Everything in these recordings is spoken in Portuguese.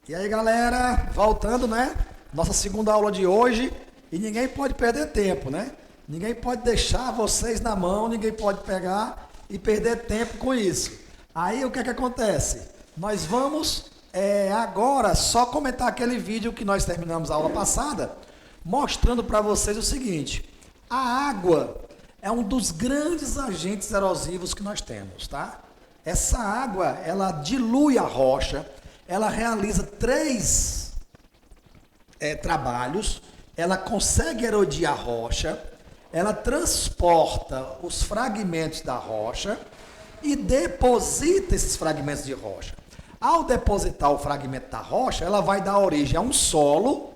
E aí, galera, voltando, né? Nossa segunda aula de hoje. E ninguém pode perder tempo, né? Ninguém pode deixar vocês na mão, ninguém pode pegar e perder tempo com isso. Aí, o que é que acontece? Nós vamos agora só comentar aquele vídeo que nós terminamos a aula passada, mostrando para vocês o seguinte: a água é um dos grandes agentes erosivos que nós temos, tá? Essa água, ela dilui a rocha, ela realiza três trabalhos, ela consegue erodir a rocha, ela transporta os fragmentos da rocha e deposita esses fragmentos de rocha. Ao depositar o fragmento da rocha, ela vai dar origem a um solo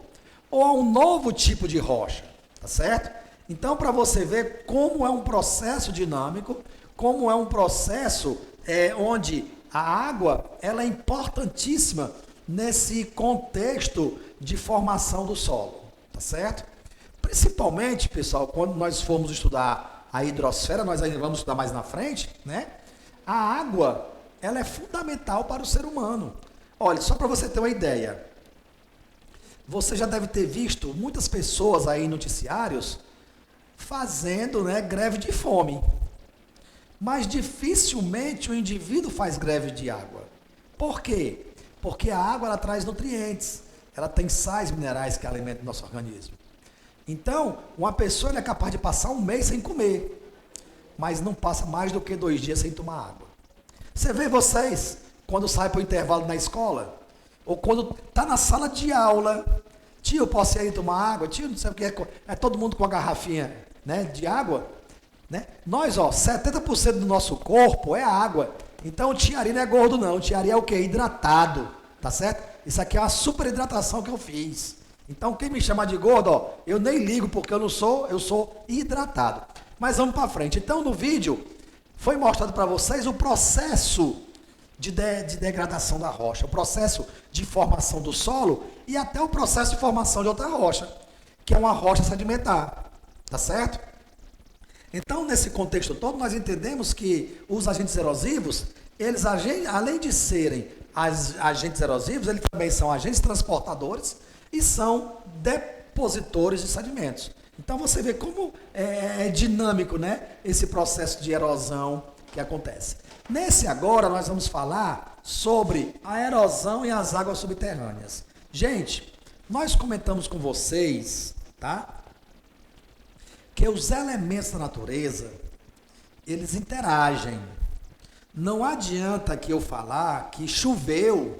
ou a um novo tipo de rocha, tá certo? Então, para você ver como é um processo dinâmico, como é um processo onde a água ela é importantíssima nesse contexto de formação do solo, tá certo? Principalmente, pessoal, quando nós formos estudar a hidrosfera, nós ainda vamos estudar mais na frente, né? A água, ela é fundamental para o ser humano. Olha, só para você ter uma ideia, você já deve ter visto muitas pessoas aí em noticiários fazendo, né, greve de fome. Mas dificilmente o indivíduo faz greve de água. Por quê? Porque a água ela traz nutrientes, ela tem sais minerais que alimentam o nosso organismo. Então, uma pessoa é capaz de passar um mês sem comer, mas não passa mais do que 2 dias sem tomar água. Você vê vocês, quando saem para o intervalo na escola, ou quando está na sala de aula, tio, eu posso ir aí tomar água? Tio, não sei o que, é todo mundo com a garrafinha, né, de água? Né? Nós, 70% do nosso corpo é água. Então o tiari não é gordo não, o tiari é o que? Hidratado, tá certo? Isso aqui é uma super hidratação que eu fiz. Então quem me chama de gordo, eu nem ligo porque eu sou hidratado. Mas vamos para frente. Então no vídeo foi mostrado para vocês o processo de degradação da rocha, o processo de formação do solo e até o processo de formação de outra rocha, que é uma rocha sedimentar, tá certo? Então, nesse contexto todo, nós entendemos que os agentes erosivos, eles, além de serem agentes erosivos, eles também são agentes transportadores e são depositores de sedimentos. Então, você vê como é dinâmico, né, esse processo de erosão que acontece. Nesse agora, nós vamos falar sobre a erosão e as águas subterrâneas. Gente, nós comentamos com vocês, tá? Que os elementos da natureza, eles interagem. Não adianta que eu falar que choveu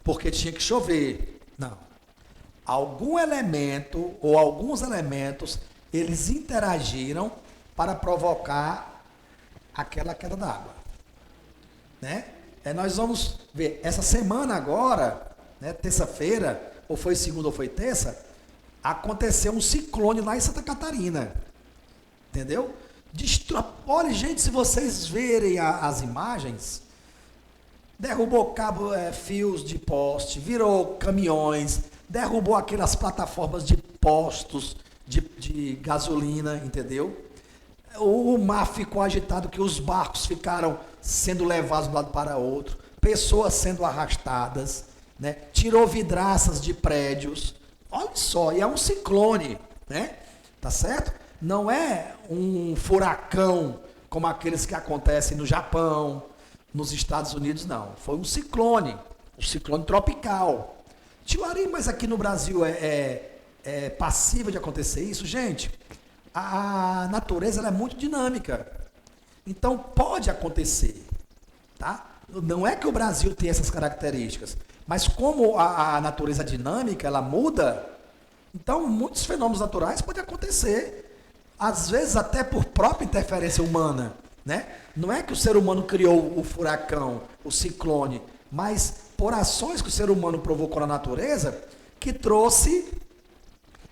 porque tinha que chover. Não. Algum elemento ou alguns elementos, eles interagiram para provocar aquela queda d'água. Né? Nós vamos ver, essa semana agora, né, terça-feira, ou foi segunda ou foi terça, aconteceu um ciclone lá em Santa Catarina, entendeu? Olha, gente, se vocês verem as imagens, derrubou fios de poste, virou caminhões, derrubou aquelas plataformas de postos de gasolina, entendeu? O mar ficou agitado, que os barcos ficaram sendo levados de um lado para outro, pessoas sendo arrastadas, né? Tirou vidraças de prédios. Olha só, e é um ciclone, né? Tá certo? Não é um furacão como aqueles que acontecem no Japão, nos Estados Unidos, não. Foi um ciclone tropical. Tio Ari, mas aqui no Brasil é passível de acontecer isso? Gente, a natureza ela é muito dinâmica. Então pode acontecer, tá? Não é que o Brasil tem essas características, mas como a natureza dinâmica, ela muda, então muitos fenômenos naturais podem acontecer, às vezes até por própria interferência humana, né? Não é que o ser humano criou o furacão, o ciclone, mas por ações que o ser humano provocou na natureza, que trouxe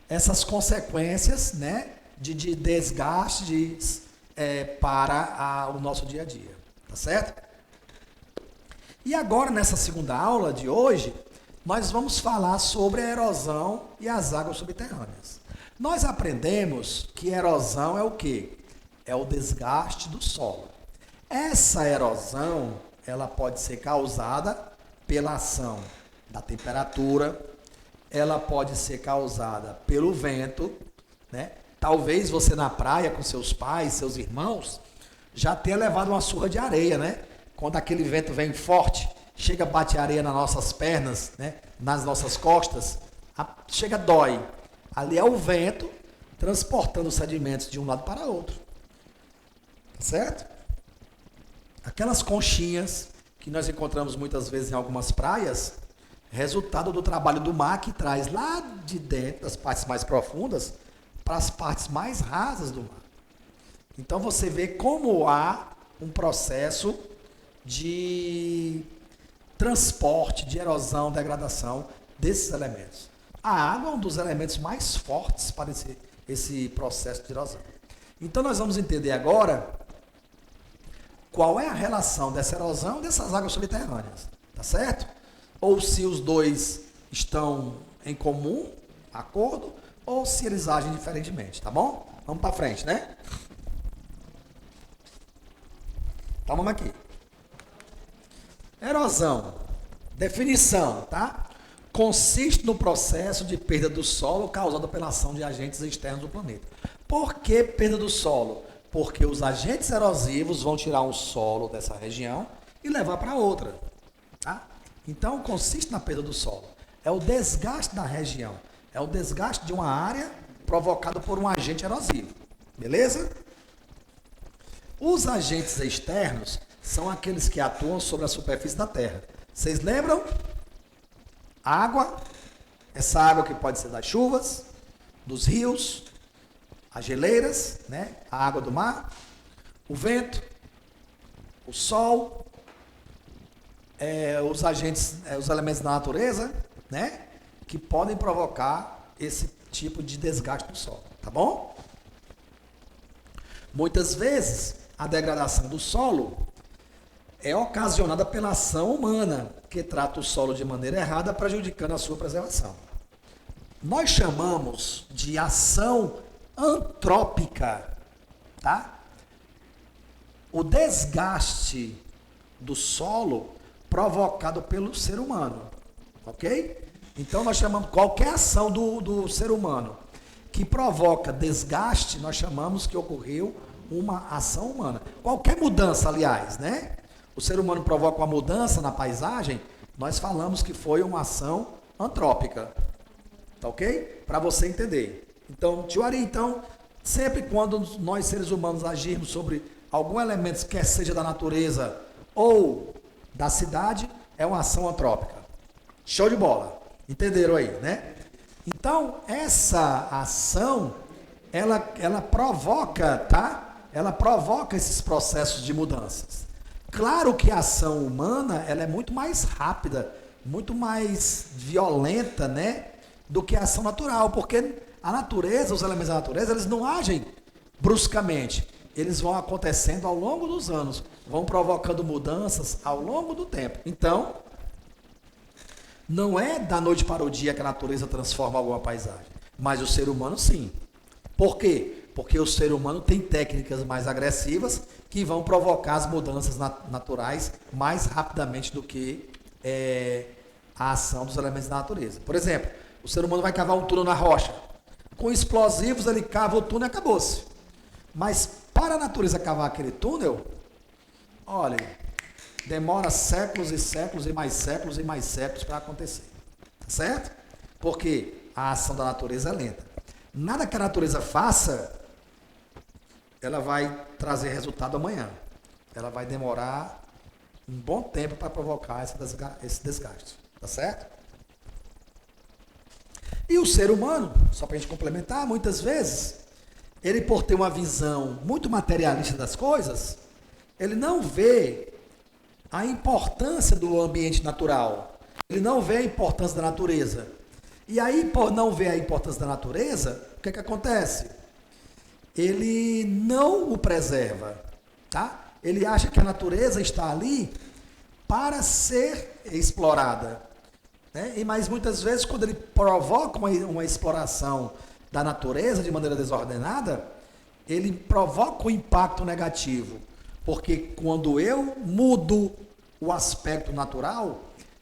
essas consequências, né, de desgaste para o nosso dia a dia, tá certo? E agora, nessa segunda aula de hoje, nós vamos falar sobre a erosão e as águas subterrâneas. Nós aprendemos que erosão é o quê? É o desgaste do solo. Essa erosão, ela pode ser causada pela ação da temperatura, ela pode ser causada pelo vento, né? Talvez você na praia com seus pais, seus irmãos, já tenha levado uma surra de areia, né? Quando aquele vento vem forte, chega, bate areia nas nossas pernas, né? Nas nossas costas, chega, dói. Ali é o vento transportando os sedimentos de um lado para outro. Certo? Aquelas conchinhas que nós encontramos muitas vezes em algumas praias, resultado do trabalho do mar que traz lá de dentro, das partes mais profundas, para as partes mais rasas do mar. Então você vê como há um processo de transporte, de erosão, degradação desses elementos. A água é um dos elementos mais fortes para esse processo de erosão. Então nós vamos entender agora qual é a relação dessa erosão e dessas águas subterrâneas, tá certo? Ou se os dois estão em comum, acordo, ou se eles agem diferentemente, tá bom? Vamos para frente, né? Então vamos aqui. Erosão, definição, tá? Consiste no processo de perda do solo causado pela ação de agentes externos do planeta. Por que perda do solo? Porque os agentes erosivos vão tirar um solo dessa região e levar para outra, tá? Então, consiste na perda do solo. É o desgaste da região. É o desgaste de uma área provocado por um agente erosivo. Beleza? Os agentes externos são aqueles que atuam sobre a superfície da Terra. Vocês lembram? Água. Essa água que pode ser das chuvas, dos rios, as geleiras, né? A água do mar, o vento, o sol, os agentes, os elementos da natureza, né? Que podem provocar esse tipo de desgaste do solo, tá bom? Muitas vezes, a degradação do solo é ocasionada pela ação humana, que trata o solo de maneira errada, prejudicando a sua preservação. Nós chamamos de ação antrópica, tá? O desgaste do solo provocado pelo ser humano, ok? Então nós chamamos qualquer ação do ser humano que provoca desgaste, nós chamamos que ocorreu uma ação humana. Qualquer mudança, aliás, né? O ser humano provoca uma mudança na paisagem, nós falamos que foi uma ação antrópica, tá ok? Para você entender. Então, tio Ari, então, sempre quando nós seres humanos agirmos sobre algum elemento, quer seja da natureza ou da cidade, é uma ação antrópica. Show de bola. Entenderam aí, né? Então, essa ação, ela provoca, tá? Ela provoca esses processos de mudanças. Claro que a ação humana, ela é muito mais rápida, muito mais violenta, né? Do que a ação natural, porque a natureza, os elementos da natureza, eles não agem bruscamente. Eles vão acontecendo ao longo dos anos, vão provocando mudanças ao longo do tempo. Então, não é da noite para o dia que a natureza transforma alguma paisagem, mas o ser humano sim. Por quê? Porque o ser humano tem técnicas mais agressivas que vão provocar as mudanças naturais mais rapidamente do que a ação dos elementos da natureza. Por exemplo, o ser humano vai cavar um túnel na rocha. Com explosivos ele cava o túnel e acabou-se. Mas para a natureza cavar aquele túnel, olha, demora séculos e séculos e mais séculos e mais séculos para acontecer. Tá certo? Porque a ação da natureza é lenta. Nada que a natureza faça, ela vai trazer resultado amanhã. Ela vai demorar um bom tempo para provocar esse desgaste. Tá certo? E o ser humano, só para a gente complementar, muitas vezes, ele por ter uma visão muito materialista das coisas, ele não vê a importância do ambiente natural. Ele não vê a importância da natureza. E aí, por não ver a importância da natureza, o que acontece? Ele não o preserva, tá? Ele acha que a natureza está ali para ser explorada, né? Mas muitas vezes, quando ele provoca uma exploração da natureza de maneira desordenada, ele provoca um impacto negativo. Porque quando eu mudo o aspecto natural,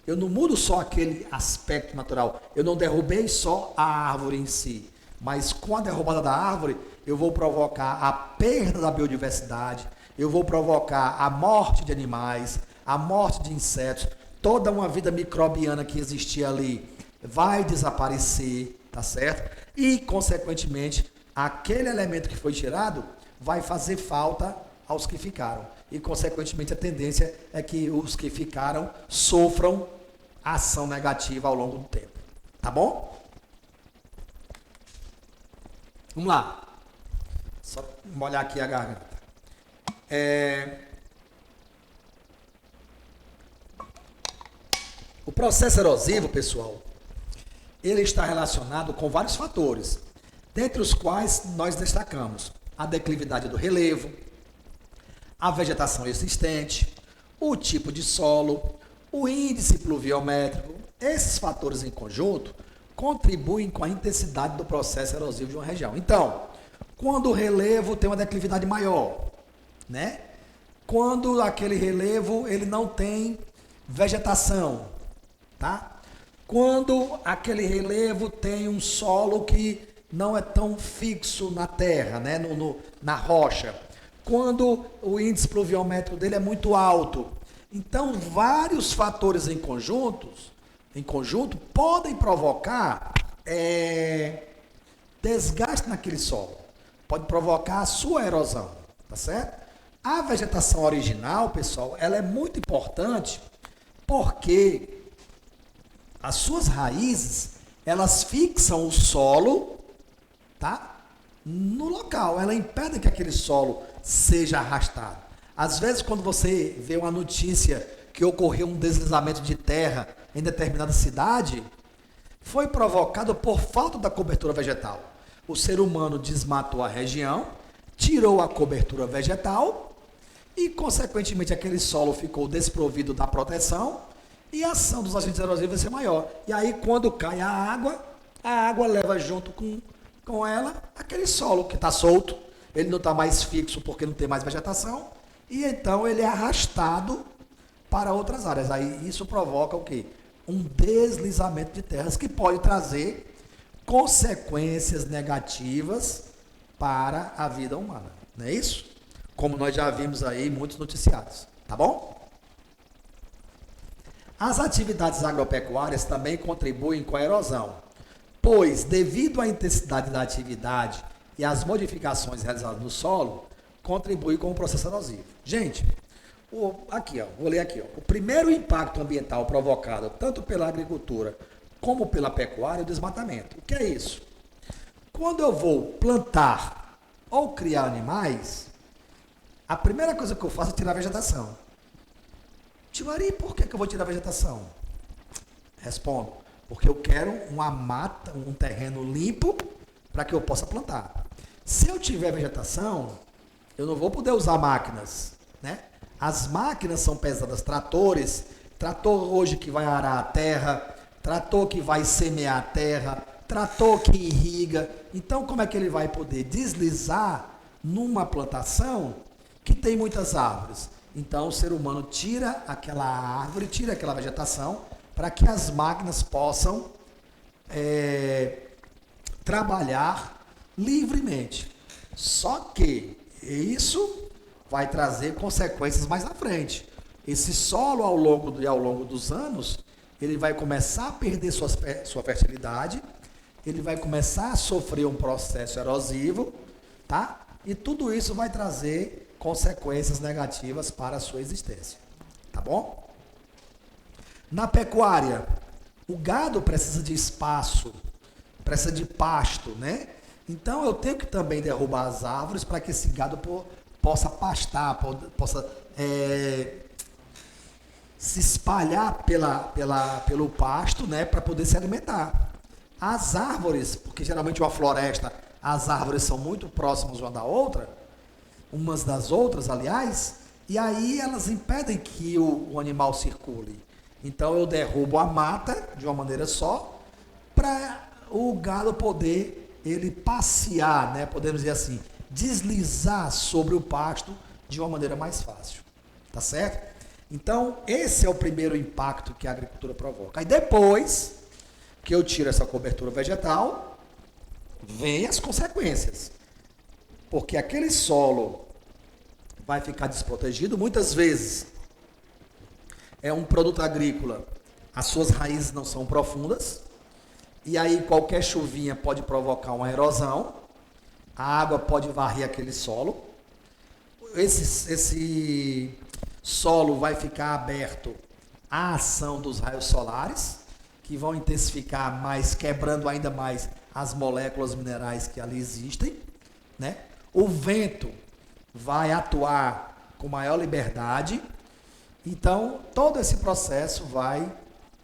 Eu não mudo só aquele aspecto natural. Eu não derrubei só a árvore em si. Mas com a derrubada da árvore, eu vou provocar a perda da biodiversidade, eu vou provocar a morte de animais, a morte de insetos, toda uma vida microbiana que existia ali vai desaparecer, tá certo? E, consequentemente, aquele elemento que foi tirado vai fazer falta aos que ficaram. E, consequentemente, a tendência é que os que ficaram sofram ação negativa ao longo do tempo. Tá bom? Vamos lá. Só molhar aqui a garganta. O processo erosivo, pessoal, ele está relacionado com vários fatores, dentre os quais nós destacamos a declividade do relevo, a vegetação existente, o tipo de solo, o índice pluviométrico. Esses fatores em conjunto contribuem com a intensidade do processo erosivo de uma região. Então, quando o relevo tem uma declividade maior, né? Quando aquele relevo ele não tem vegetação, tá? Quando aquele relevo tem um solo que não é tão fixo na terra, né? Na rocha. Quando o índice pluviométrico dele é muito alto. Então, vários fatores em conjunto podem provocar desgaste naquele solo. Pode provocar a sua erosão, tá certo? A vegetação original, pessoal, ela é muito importante porque as suas raízes, elas fixam o solo, tá? No local, ela impede que aquele solo seja arrastado. Às vezes, quando você vê uma notícia que ocorreu um deslizamento de terra em determinada cidade, foi provocado por falta da cobertura vegetal. O ser humano desmatou a região, tirou a cobertura vegetal e, consequentemente, aquele solo ficou desprovido da proteção e a ação dos agentes erosivos vai ser maior. E aí, quando cai a água leva junto com ela aquele solo que está solto, ele não está mais fixo porque não tem mais vegetação, e então ele é arrastado para outras áreas. Aí isso provoca o quê? Um deslizamento de terras que pode trazer consequências negativas para a vida humana. Não é isso? Como nós já vimos aí em muitos noticiários. Tá bom? As atividades agropecuárias também contribuem com a erosão, pois, devido à intensidade da atividade e às modificações realizadas no solo, contribui com o processo erosivo. Gente, aqui, ó, vou ler aqui. Ó, o primeiro impacto ambiental provocado tanto pela agricultura como pela pecuária é o desmatamento. O que é isso? Quando eu vou plantar ou criar animais, a primeira coisa que eu faço é tirar a vegetação. Tivari, por que eu vou tirar a vegetação? Respondo, porque eu quero uma mata, um terreno limpo para que eu possa plantar. Se eu tiver vegetação, eu não vou poder usar máquinas, né? As máquinas são pesadas, trator hoje que vai arar a terra, trator que vai semear a terra, trator que irriga. Então, como é que ele vai poder deslizar numa plantação que tem muitas árvores? Então, o ser humano tira aquela árvore, tira aquela vegetação, para que as máquinas possam trabalhar livremente. Só que isso vai trazer consequências mais à frente. Esse solo, ao longo dos anos, ele vai começar a perder sua fertilidade, ele vai começar a sofrer um processo erosivo, tá? E tudo isso vai trazer consequências negativas para a sua existência, tá bom? Na pecuária, o gado precisa de espaço, precisa de pasto, né? Então eu tenho que também derrubar as árvores para que esse gado possa pastar, possa se espalhar pelo pasto, né, para poder se alimentar. As árvores, porque geralmente uma floresta, as árvores são muito próximas uma da outra, umas das outras, aliás, e aí elas impedem que o animal circule. Então eu derrubo a mata de uma maneira só, para o gado poder ele passear, né, podemos dizer assim, deslizar sobre o pasto de uma maneira mais fácil. Tá certo? Então, esse é o primeiro impacto que a agricultura provoca. Aí depois que eu tiro essa cobertura vegetal, vem as consequências. Porque aquele solo vai ficar desprotegido. Muitas vezes é um produto agrícola, as suas raízes não são profundas, e aí qualquer chuvinha pode provocar uma erosão, a água pode varrer aquele solo, esse solo vai ficar aberto à ação dos raios solares, que vão intensificar mais, quebrando ainda mais as moléculas minerais que ali existem, né? O vento vai atuar com maior liberdade, então todo esse processo vai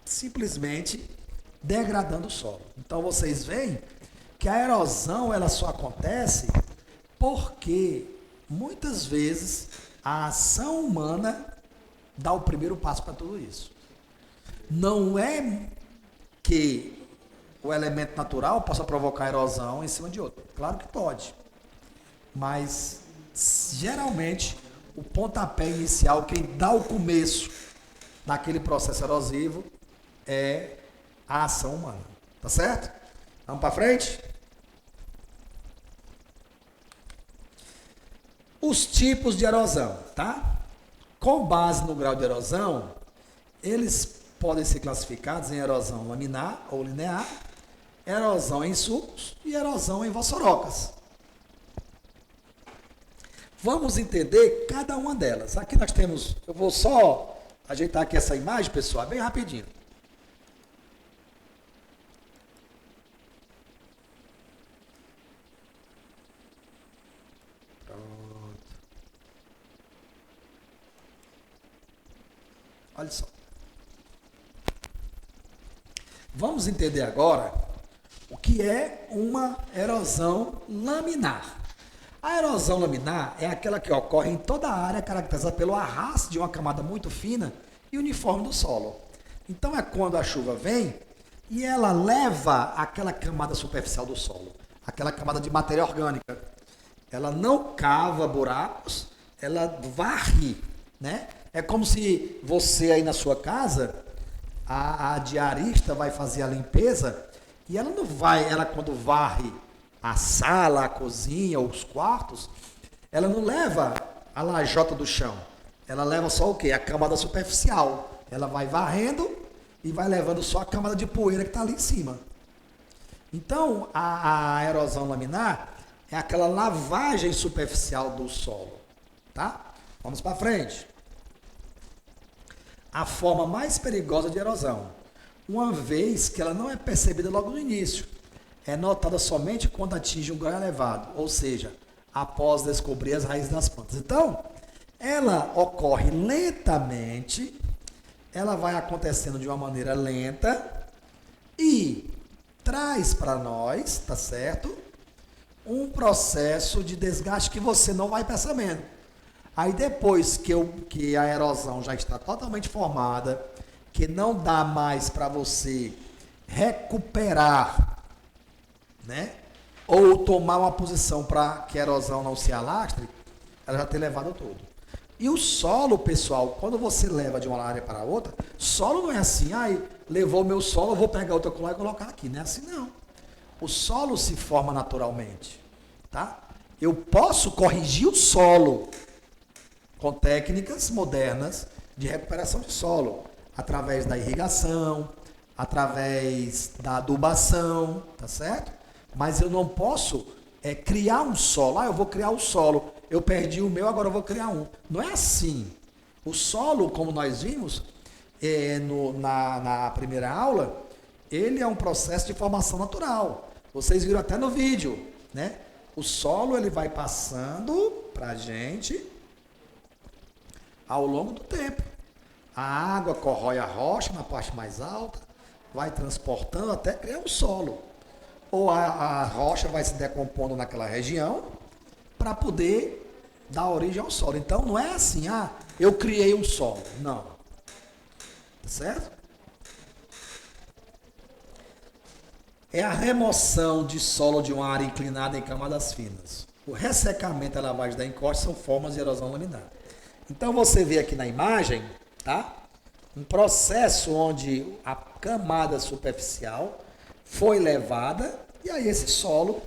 simplesmente degradando o solo. Então vocês veem que a erosão ela só acontece porque muitas vezes a ação humana dá o primeiro passo para tudo isso. Não é que o elemento natural possa provocar erosão em cima de outro. Claro que pode. Mas geralmente o pontapé inicial, quem dá o começo naquele processo erosivo é a ação humana. Tá certo? Vamos para frente? Os tipos de erosão, tá? Com base no grau de erosão, eles podem ser classificados em erosão laminar ou linear, erosão em sulcos e erosão em vossorocas. Vamos entender cada uma delas. Aqui nós temos, eu vou só ajeitar aqui essa imagem, pessoal, bem rapidinho. Pronto. Olha só. Vamos entender agora o que é uma erosão laminar. A erosão laminar é aquela que ocorre em toda a área caracterizada pelo arrasto de uma camada muito fina e uniforme do solo. Então é quando a chuva vem e ela leva aquela camada superficial do solo, aquela camada de matéria orgânica. Ela não cava buracos, ela varre, né? É como se você aí na sua casa, a diarista vai fazer a limpeza e ela não vai, ela quando varre a sala, a cozinha, os quartos, ela não leva a lajota do chão. Ela leva só o quê? A camada superficial. Ela vai varrendo e vai levando só a camada de poeira que está ali em cima. Então, a erosão laminar é aquela lavagem superficial do solo. Tá? Vamos para frente. A forma mais perigosa de erosão, uma vez que ela não é percebida logo no início, é notada somente quando atinge um grau elevado, ou seja, após descobrir as raízes das plantas. Então, ela ocorre lentamente, ela vai acontecendo de uma maneira lenta e traz para nós, tá certo? Um processo de desgaste que você não vai percebendo. Aí depois que a erosão já está totalmente formada, que não dá mais para você recuperar, né? Ou tomar uma posição para que a erosão não se alastre, ela já tem levado tudo. E o solo, pessoal, quando você leva de uma área para outra, solo não é assim, levou o meu solo, eu vou pegar outra colar e colocar aqui. Não é assim, não. O solo se forma naturalmente, tá? Eu posso corrigir o solo com técnicas modernas de recuperação de solo, através da irrigação, através da adubação, tá certo? Mas eu não posso criar um solo. Eu vou criar o solo. Eu perdi o meu, agora eu vou criar um. Não é assim. O solo, como nós vimos na primeira aula, ele é um processo de formação natural. Vocês viram até no vídeo, né? O solo ele vai passando para a gente ao longo do tempo. A água corrói a rocha na parte mais alta, vai transportando até criar um solo. Ou a rocha vai se decompondo naquela região para poder dar origem ao solo. Então não é assim, eu criei um solo. Não. Tá certo? É a remoção de solo de uma área inclinada em camadas finas. O ressecamento e a lavagem da encosta são formas de erosão laminar. Então você vê aqui na imagem tá? Um processo onde a camada superficial foi levada e aí esse solo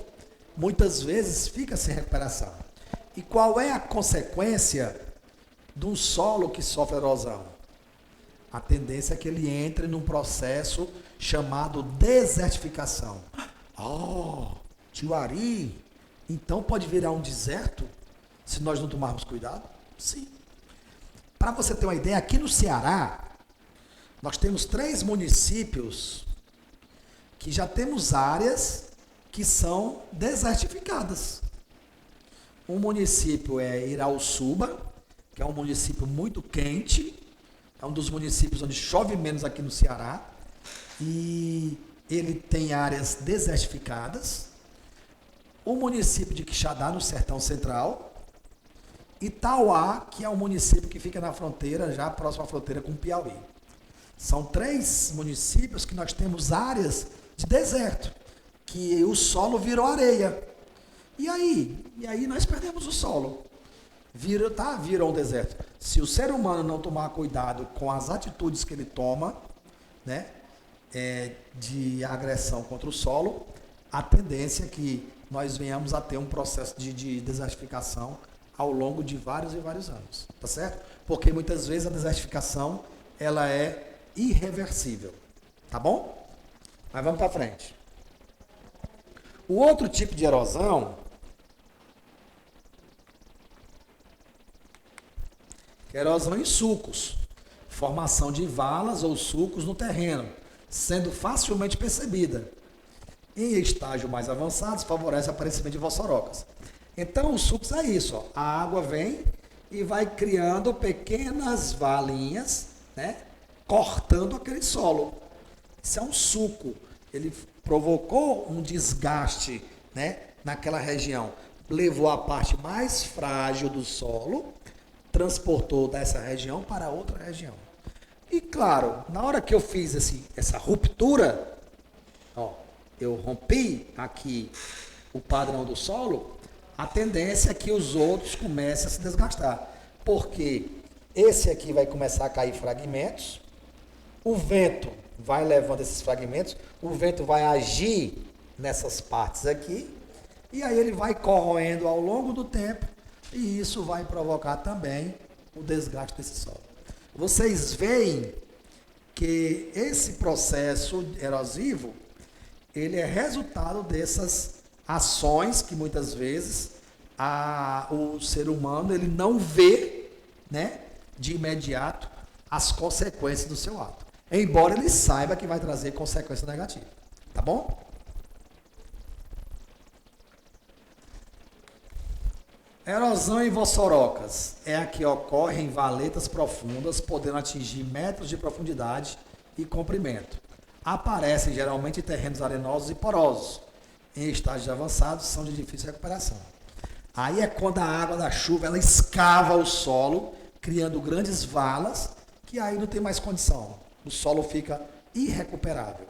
muitas vezes fica sem recuperação. E qual é a consequência de um solo que sofre erosão? A tendência é que ele entre num processo chamado desertificação. Oh, tio Ari, então pode virar um deserto se nós não tomarmos cuidado? Sim. Para você ter uma ideia, aqui no Ceará, nós temos 3 municípios que já temos áreas que são desertificadas. Um município é Irauçuba, que é um município muito quente, é um dos municípios onde chove menos aqui no Ceará, e ele tem áreas desertificadas. O município de Quixadá, no Sertão Central, e Tauá, que é um município que fica na fronteira, já próximo à fronteira com o Piauí. São 3 municípios que nós temos áreas de deserto, que o solo virou areia. E aí nós perdemos o solo. Virou um deserto. Se o ser humano não tomar cuidado com as atitudes que ele toma, né, de agressão contra o solo, a tendência é que nós venhamos a ter um processo de desertificação ao longo de vários e vários anos, tá certo? Porque muitas vezes a desertificação ela é irreversível, tá bom? Mas vamos para frente. O outro tipo de erosão é a erosão em sulcos, formação de valas ou sulcos no terreno, sendo facilmente percebida. Em estágio mais avançados, favorece o aparecimento de vossorocas. Então, os sulcos é isso, ó. A água vem e vai criando pequenas valinhas, né, cortando aquele solo. Isso é um sulco. Ele provocou um desgaste, né, naquela região. Levou a parte mais frágil do solo, transportou dessa região para outra região. E claro, na hora que eu fiz essa ruptura, ó, eu rompi aqui o padrão do solo, a tendência é que os outros comecem a se desgastar. Porque esse aqui vai começar a cair fragmentos, o vento vai levando esses fragmentos, o vento vai agir nessas partes aqui, e aí ele vai corroendo ao longo do tempo, e isso vai provocar também o desgaste desse solo. Vocês veem que esse processo erosivo, ele é resultado dessas ações que muitas vezes o ser humano ele não vê, né, de imediato as consequências do seu ato. Embora ele saiba que vai trazer consequência negativa. Tá bom? Erosão em vossorocas é a que ocorre em valetas profundas, podendo atingir metros de profundidade e comprimento. Aparecem geralmente em terrenos arenosos e porosos. Em estágios avançados, são de difícil recuperação. Aí é quando a água da chuva ela escava o solo, criando grandes valas, que aí não tem mais condição. O solo fica irrecuperável.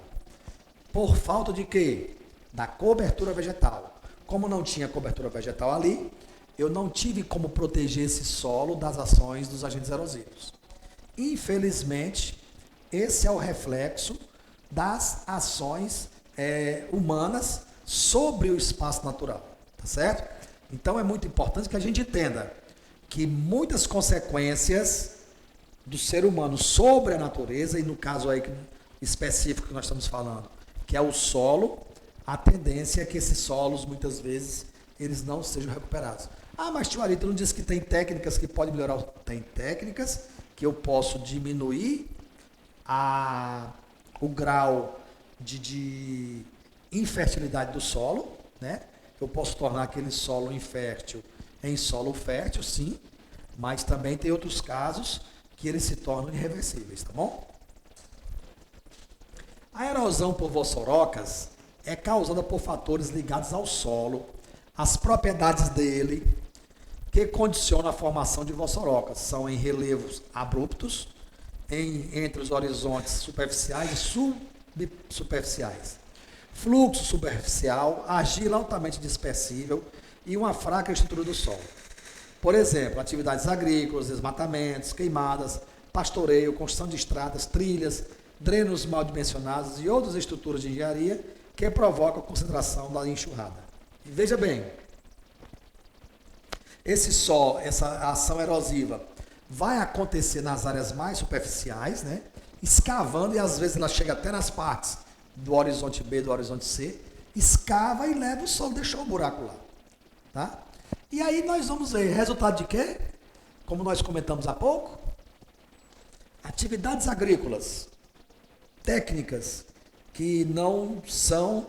Por falta de quê? Da cobertura vegetal. Como não tinha cobertura vegetal ali, eu não tive como proteger esse solo das ações dos agentes erosivos. Infelizmente, esse é o reflexo das ações humanas sobre o espaço natural, tá certo? Então é muito importante que a gente entenda que muitas consequências do ser humano sobre a natureza, e no caso aí específico que nós estamos falando, que é o solo, a tendência é que esses solos, muitas vezes, eles não sejam recuperados. Ah, mas tio Ari, tu não disse que tem técnicas que podem melhorar? Tem técnicas que eu posso diminuir o grau de infertilidade do solo, né? Eu posso tornar aquele solo infértil em solo fértil, sim, mas também tem outros casos que eles se tornam irreversíveis, tá bom? A erosão por vossorocas é causada por fatores ligados ao solo, às propriedades dele, que condicionam a formação de vossorocas. São em relevos abruptos, entre os horizontes superficiais e subsuperficiais. Fluxo superficial, argila altamente dispersível e uma fraca estrutura do solo. Por exemplo, atividades agrícolas, desmatamentos, queimadas, pastoreio, construção de estradas, trilhas, drenos mal dimensionados e outras estruturas de engenharia que provocam a concentração da enxurrada. E veja bem, essa ação erosiva vai acontecer nas áreas mais superficiais, né? Escavando, e às vezes ela chega até nas partes do horizonte B, do horizonte C, escava e leva o solo, deixou o buraco lá. Tá? E aí nós vamos ver resultado de quê? Como nós comentamos há pouco, atividades agrícolas, técnicas que não são,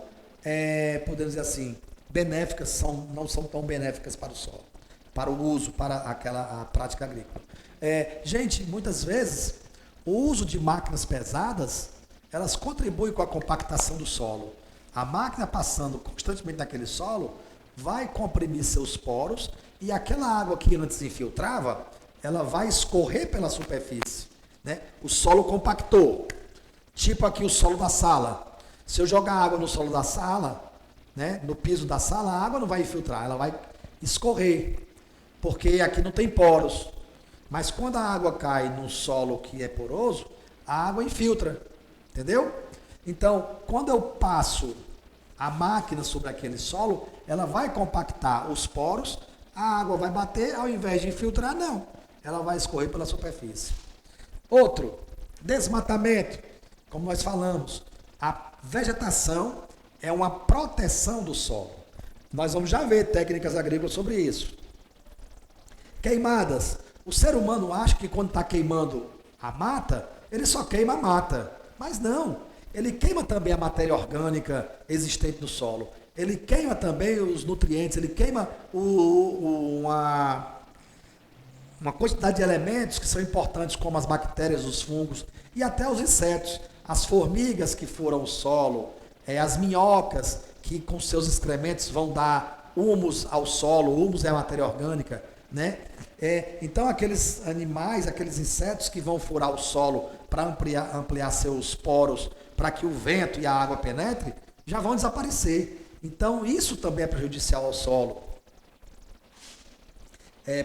podemos dizer assim, benéficas, não são tão benéficas para o solo, para o uso, para a prática agrícola. Gente, muitas vezes, o uso de máquinas pesadas, elas contribuem com a compactação do solo. A máquina passando constantemente naquele solo, vai comprimir seus poros e aquela água que antes infiltrava, ela vai escorrer pela superfície, né? O solo compactou. Tipo aqui o solo da sala. Se eu jogar água no solo da sala, né, no piso da sala, a água não vai infiltrar, ela vai escorrer, porque aqui não tem poros. Mas quando a água cai no solo que é poroso, a água infiltra, entendeu? Então, quando eu passo a máquina sobre aquele solo, ela vai compactar os poros, a água vai bater, ao invés de infiltrar, não. Ela vai escorrer pela superfície. Outro, desmatamento. Como nós falamos, a vegetação é uma proteção do solo. Nós vamos já ver técnicas agrícolas sobre isso. Queimadas. O ser humano acha que quando está queimando a mata, ele só queima a mata. Mas não. Ele queima também a matéria orgânica existente no solo. Ele queima também os nutrientes, ele queima uma quantidade de elementos que são importantes, como as bactérias, os fungos e até os insetos. As formigas que furam o solo, as minhocas que com seus excrementos vão dar humus ao solo. O humus é a matéria orgânica, né? Então aqueles animais, aqueles insetos que vão furar o solo para ampliar seus poros, para que o vento e a água penetrem, já vão desaparecer. Então isso também é prejudicial ao solo.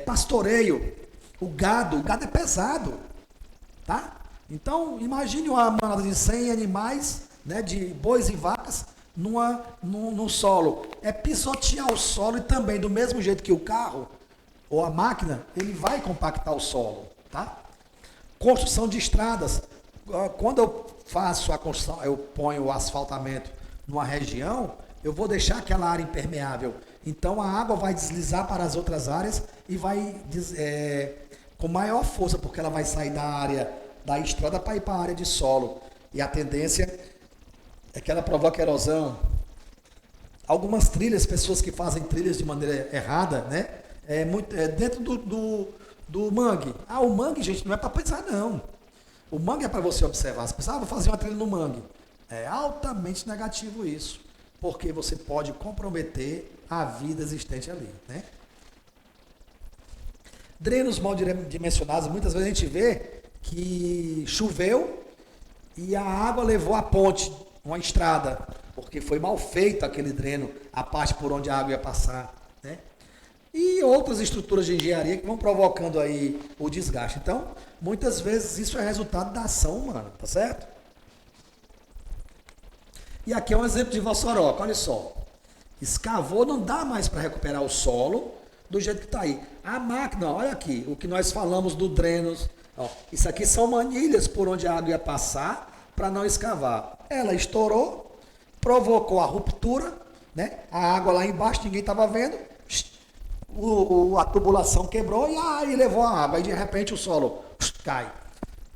Pastoreio, o gado é pesado, tá? Então imagine uma manada de 100 animais, né, de bois e vacas no solo. Pisotear o solo e também do mesmo jeito que o carro ou a máquina, ele vai compactar o solo, tá? Construção de estradas. Quando eu faço a construção, eu ponho o asfaltamento numa região, eu vou deixar aquela área impermeável. Então a água vai deslizar para as outras áreas e vai com maior força, porque ela vai sair da área da estrada para ir para a área de solo. E a tendência é que ela provoque erosão. Algumas trilhas, pessoas que fazem trilhas de maneira errada, né? Dentro do mangue. O mangue, gente, não é para pensar, não. O mangue é para você observar. Você pensa, vou fazer uma trilha no mangue. É altamente negativo isso, porque você pode comprometer a vida existente ali, né? Drenos mal dimensionados, muitas vezes a gente vê que choveu e a água levou a ponte, uma estrada, porque foi mal feito aquele dreno, a parte por onde a água ia passar, né? E outras estruturas de engenharia que vão provocando aí o desgaste. Então, muitas vezes isso é resultado da ação humana, tá certo? E aqui é um exemplo de Vossoroca, olha só. Escavou, não dá mais para recuperar o solo do jeito que está aí. A máquina, olha aqui, o que nós falamos do drenos. Isso aqui são manilhas por onde a água ia passar para não escavar. Ela estourou, provocou a ruptura, né? A água lá embaixo, ninguém estava vendo. A tubulação quebrou e aí levou a água. Aí de repente o solo cai.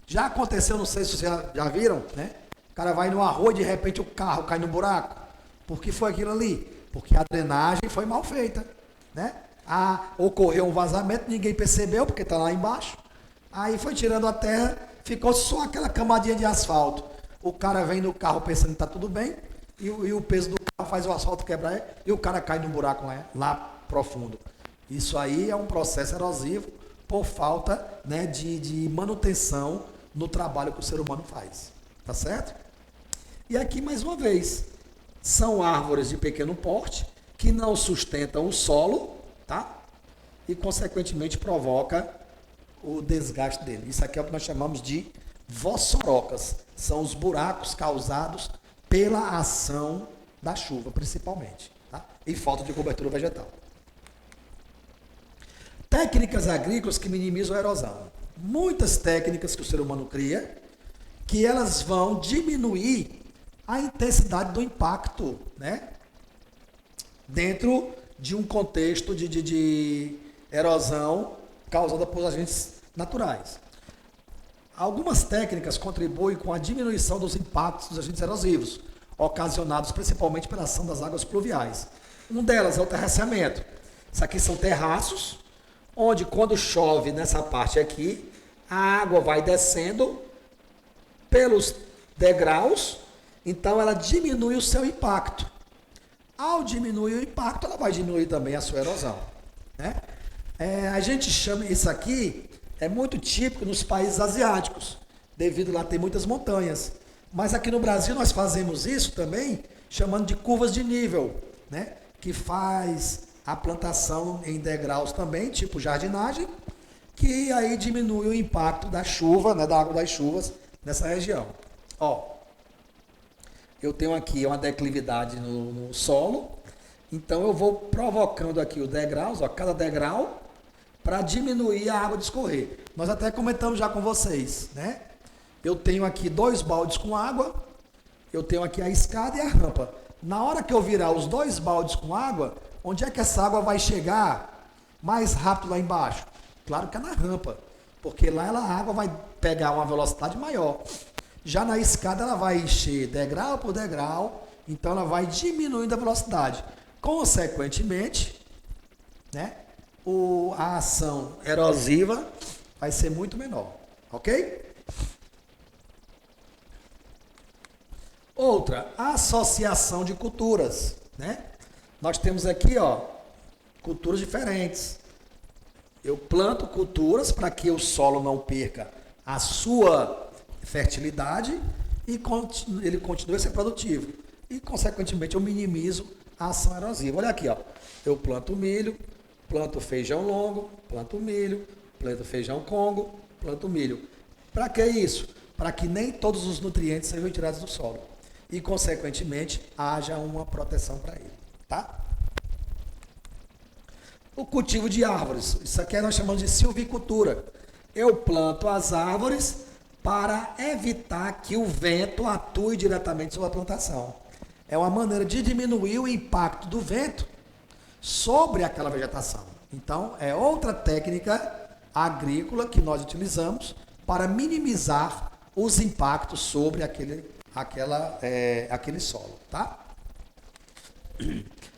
Já aconteceu, não sei se vocês já viram, né? O cara vai no arroz e de repente o carro cai no buraco. Por que foi aquilo ali? Porque a drenagem foi mal feita, né? Ocorreu um vazamento, ninguém percebeu porque está lá embaixo. Aí foi tirando a terra, ficou só aquela camadinha de asfalto. O cara vem no carro pensando que está tudo bem e o peso do carro faz o asfalto quebrar e o cara cai no buraco lá profundo. Isso aí é um processo erosivo por falta, né, de manutenção no trabalho que o ser humano faz. Tá certo? E aqui, mais uma vez, são árvores de pequeno porte que não sustentam o solo, tá? E, consequentemente, provoca o desgaste dele. Isso aqui é o que nós chamamos de vossorocas. São os buracos causados pela ação da chuva, principalmente. Tá? E falta de cobertura vegetal. Técnicas agrícolas que minimizam a erosão. Muitas técnicas que o ser humano cria, que elas vão diminuir a intensidade do impacto, né? Dentro de um contexto de erosão causada por agentes naturais. Algumas técnicas contribuem com a diminuição dos impactos dos agentes erosivos, ocasionados principalmente pela ação das águas pluviais. Uma delas é o terraceamento. Isso aqui são terraços, onde quando chove nessa parte aqui, a água vai descendo pelos degraus, então ela diminui o seu impacto. Ao diminuir o impacto, ela vai diminuir também a sua erosão. Né? A gente chama isso aqui, é muito típico nos países asiáticos, devido lá ter muitas montanhas. Mas aqui no Brasil nós fazemos isso também, chamando de curvas de nível, né? Que faz a plantação em degraus também, tipo jardinagem, que aí diminui o impacto da chuva, né, da água das chuvas nessa região. Ó, eu tenho aqui uma declividade no solo, então eu vou provocando aqui os degraus, ó, cada degrau, para diminuir a água de escorrer. Nós até comentamos já com vocês, né? Eu tenho aqui 2 baldes com água, eu tenho aqui a escada e a rampa. Na hora que eu virar os 2 baldes com água, onde é que essa água vai chegar mais rápido lá embaixo? Claro que é na rampa, porque lá a água vai pegar uma velocidade maior. Já na escada ela vai encher degrau por degrau, então ela vai diminuindo a velocidade. Consequentemente, né, a ação erosiva vai ser muito menor, ok? Outra, a associação de culturas, né? Nós temos aqui, ó, culturas diferentes. Eu planto culturas para que o solo não perca a sua fertilidade e ele continue a ser produtivo. E, consequentemente, eu minimizo a ação erosiva. Olha aqui, ó. Eu planto milho, planto feijão longo, planto milho, planto feijão congo, planto milho. Para que isso? Para que nem todos os nutrientes sejam retirados do solo. E, consequentemente, haja uma proteção para ele. Tá? O cultivo de árvores. Isso aqui nós chamamos de silvicultura. Eu planto as árvores para evitar que o vento atue diretamente sobre a plantação. É uma maneira de diminuir o impacto do vento sobre aquela vegetação. Então, é outra técnica agrícola que nós utilizamos para minimizar os impactos sobre aquele solo, tá?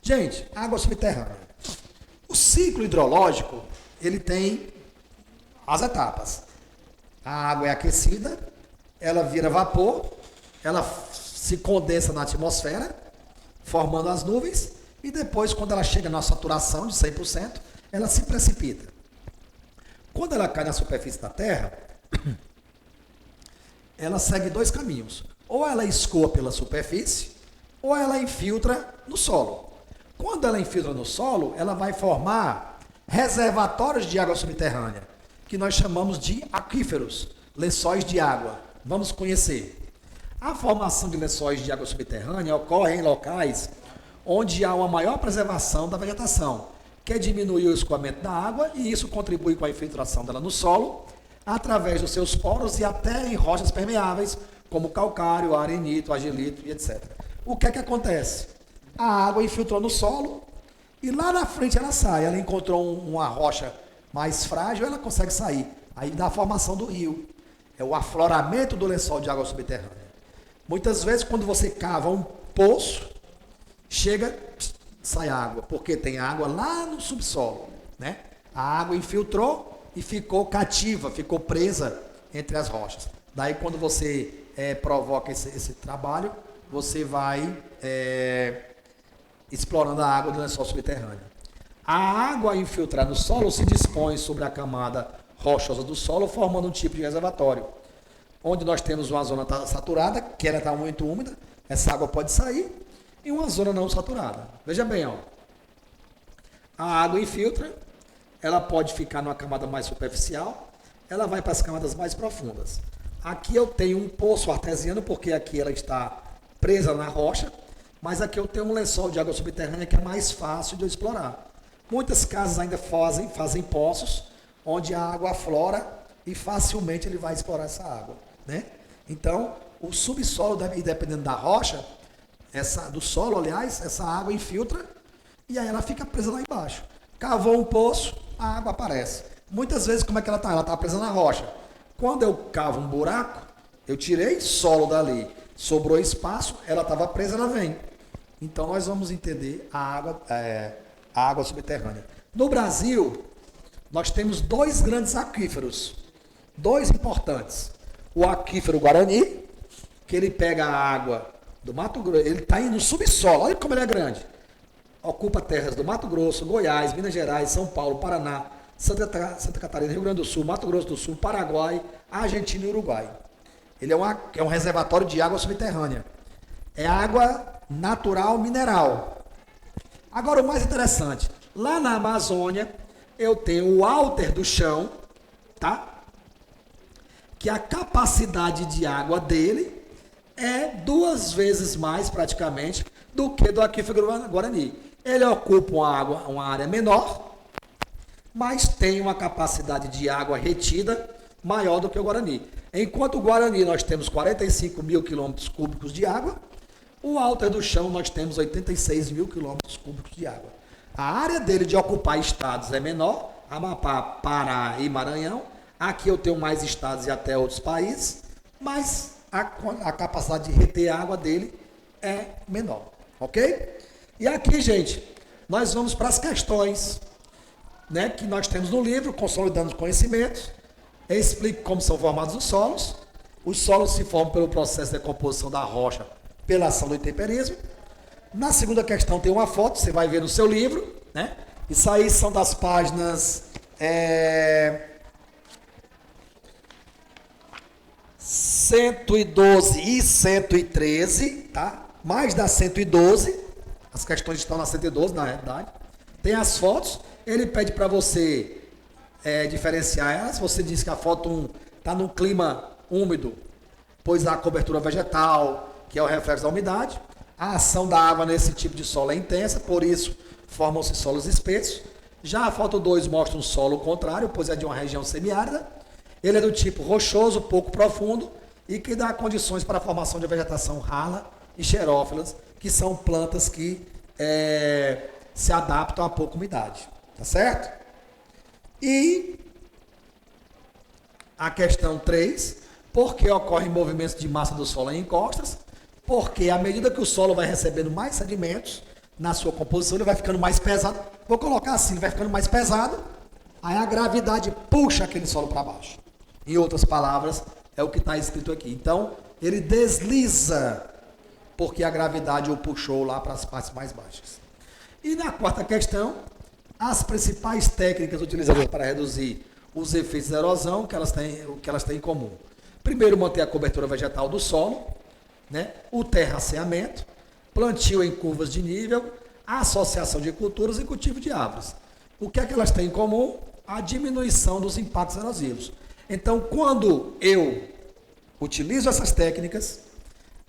Gente, água subterrânea. O ciclo hidrológico, ele tem as etapas. A água é aquecida, ela vira vapor, ela se condensa na atmosfera, formando as nuvens, e depois, quando ela chega na saturação de 100%, ela se precipita. Quando ela cai na superfície da Terra, ela segue 2 caminhos. Ou ela escoa pela superfície, ou ela infiltra no solo. Quando ela infiltra no solo, ela vai formar reservatórios de água subterrânea, que nós chamamos de aquíferos, lençóis de água. Vamos conhecer. A formação de lençóis de água subterrânea ocorre em locais onde há uma maior preservação da vegetação, que diminui o escoamento da água, e isso contribui com a infiltração dela no solo, através dos seus poros e até em rochas permeáveis, como calcário, arenito, argilito e etc. O que é que acontece? A água infiltrou no solo e lá na frente ela sai. Ela encontrou uma rocha mais frágil, ela consegue sair. Aí dá a formação do rio. É o afloramento do lençol de água subterrânea. Muitas vezes, quando você cava um poço, chega, sai água, porque tem água lá no subsolo, né? A água infiltrou e ficou cativa, ficou presa entre as rochas. Daí, quando você provoca esse trabalho, você vai explorando a água do lençol subterrâneo. A água a infiltrar no solo se dispõe sobre a camada rochosa do solo, formando um tipo de reservatório, onde nós temos uma zona saturada, que ela está muito úmida, essa água pode sair, e uma zona não saturada. Veja bem, ó. A água infiltra, ela pode ficar numa camada mais superficial, ela vai para as camadas mais profundas. Aqui eu tenho um poço artesiano, porque aqui ela está presa na rocha, mas aqui eu tenho um lençol de água subterrânea que é mais fácil de eu explorar. Muitas casas ainda fazem poços, onde a água aflora e facilmente ele vai explorar essa água, né? Então, o subsolo, dependendo da rocha, do solo, aliás, essa água infiltra e aí ela fica presa lá embaixo. Cavou um poço, a água aparece. Muitas vezes, como é que ela está? Ela está presa na rocha. Quando eu cavo um buraco, eu tirei solo dali, sobrou espaço, ela estava presa, ela vem. Então, nós vamos entender a água subterrânea. No Brasil, nós temos dois grandes aquíferos, dois importantes. O aquífero Guarani, que ele pega a água do Mato Grosso, ele está indo no subsolo, olha como ele é grande. Ocupa terras do Mato Grosso, Goiás, Minas Gerais, São Paulo, Paraná, Santa Catarina, Rio Grande do Sul, Mato Grosso do Sul, Paraguai, Argentina e Uruguai. Ele é um reservatório de água subterrânea. É água natural mineral. Agora, o mais interessante, lá na Amazônia, eu tenho o Alter do chão, tá? Que a capacidade de água dele é 2 vezes mais, praticamente, do que do aquífero Guarani. Ele ocupa uma área menor, mas tem uma capacidade de água retida maior do que o Guarani. Enquanto o Guarani nós temos 45 mil quilômetros cúbicos de água, o Alter do chão nós temos 86 mil quilômetros cúbicos de água. A área dele de ocupar estados é menor, Amapá, Pará e Maranhão. Aqui eu tenho mais estados e até outros países, mas a capacidade de reter a água dele é menor, ok? E aqui, gente, nós vamos para as questões, né, que nós temos no livro, Consolidando os Conhecimentos. Eu explico como são formados os solos. Os solos se formam pelo processo de decomposição da rocha pela ação do intemperismo. Na segunda questão tem uma foto, você vai ver no seu livro, né? Isso aí são das páginas 112 e 113, tá? Mais da 112, as questões estão na 112, na realidade. Tem as fotos, ele pede para você diferenciar elas. Você diz que a foto 1 está num clima úmido, pois há cobertura vegetal, que é o reflexo da umidade. A ação da água nesse tipo de solo é intensa, por isso formam-se solos espessos. Já a foto 2 mostra um solo contrário, pois é de uma região semiárida. Ele é do tipo rochoso, pouco profundo, e que dá condições para a formação de vegetação rala e xerófilas, que são plantas que se adaptam a pouca umidade. Tá certo? E a questão 3, por que ocorrem movimentos de massa do solo em encostas? Porque à medida que o solo vai recebendo mais sedimentos na sua composição, ele vai ficando mais pesado. Vou colocar assim, ele vai ficando mais pesado, aí a gravidade puxa aquele solo para baixo. Em outras palavras, é o que está escrito aqui. Então, ele desliza, porque a gravidade o puxou lá para as partes mais baixas. E na quarta questão, as principais técnicas utilizadas para reduzir os efeitos da erosão, o que elas têm em comum. Primeiro, manter a cobertura vegetal do solo, né? O terraceamento, plantio em curvas de nível, a associação de culturas e cultivo de árvores. O que é que elas têm em comum? A diminuição dos impactos erosivos. Então, quando eu utilizo essas técnicas,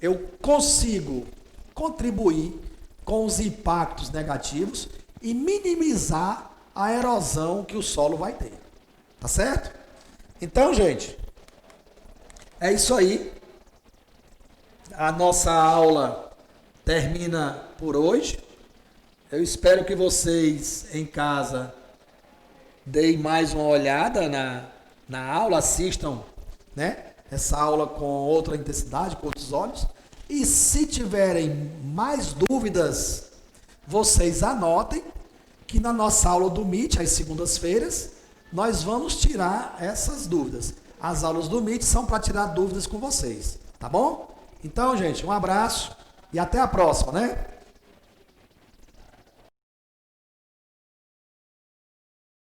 eu consigo contribuir com os impactos negativos e minimizar a erosão que o solo vai ter. Tá certo? Então, gente, é isso aí. A nossa aula termina por hoje. Eu espero que vocês em casa deem mais uma olhada na aula, assistam, né, essa aula com outra intensidade, com outros olhos. E se tiverem mais dúvidas, vocês anotem que na nossa aula do Meet, às segundas-feiras, nós vamos tirar essas dúvidas. As aulas do Meet são para tirar dúvidas com vocês, tá bom? Então, gente, um abraço e até a próxima, né?